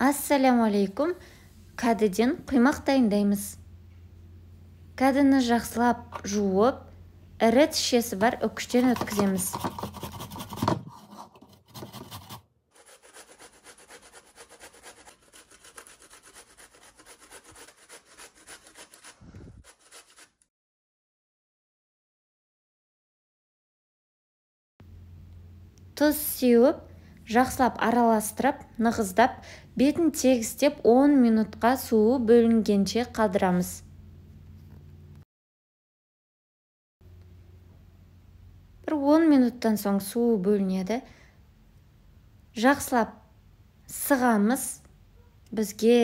Ассаляму алейкум. Кәдіден құймақ дайындаймыз. Кәдіні жақсылап жуып, ірі тішесі бар үкіштен өткіземіз. Тұз сеуіп, жақсылап араластырып, нығыздап, бетін тегістеп 10 минутқа суы бөлінгенше қалдырамыз. Бір 10 минуттан соң суы бөлінеді. Жақсылап сығамыз. Бізге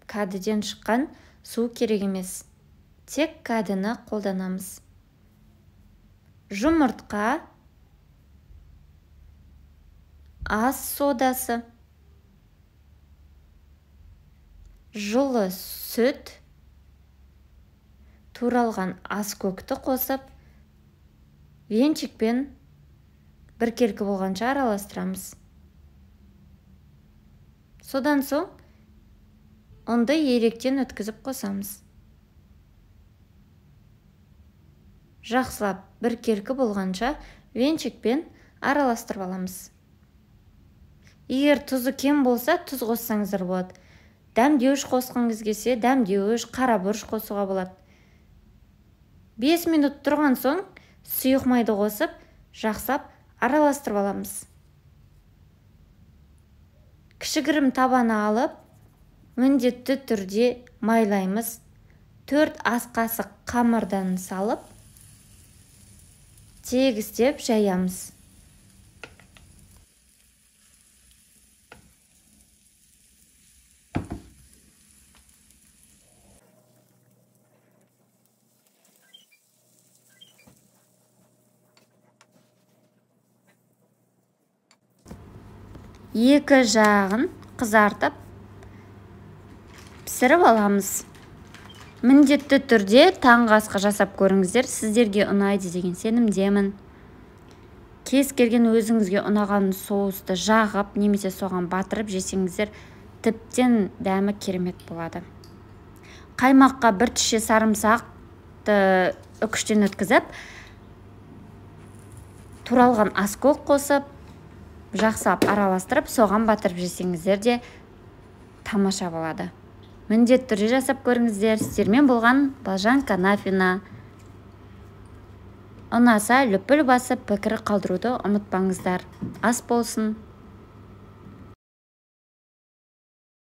кәдіден шыққан су керек емес. Тек кәдіні қолданамыз. Жұмыртқа, ас содасы, жылы сүт, туралған ас көкті қосып, венчикпен біркелкі болғанша араластырамыз. Содан соң ұнды електен өткізіп қосамыз. Жақсылап біркелкі болғанша венчикпен араластырып аламыз. Егер тұзы кем болса, тұз қоссаңыздар болады. Дәмдеуіш қосқыңыз келсе, дәмдеуіш, қарабұрыш қосуға болады. 5 минут тұрған соң сұйық майды қосып, жақсылап араластырып аламыз. Кішігірім табаны алып, міндетті түрде майлаймыз. 4 ас қасық қамырдан салып, тегістеп жаямыз. Екі жағын қызартып, пісіріп аламыз. Міндетті түрде таңғы асқа жасап көріңіздер, сіздерге ұнайды деген сенімдемін. Кез келген өзіңізге ұнаған соусты жағып, немесе соған батырып жесеңіздер, тіптен дәмі керемет болады. Қаймаққа бір тіше сарымсақты үкіштен өткізіп, туралған ас көк қосып, жақсылап араластырып, соған батырып жесеңіздер де тамаша болады. Міндетті түрде жасап көріңіздер. Сіздермен болған Балжан Канафина. Ұнаса, лүпіл басып, пікір қалдыруды ұмытпаңыздар. Ас болсын.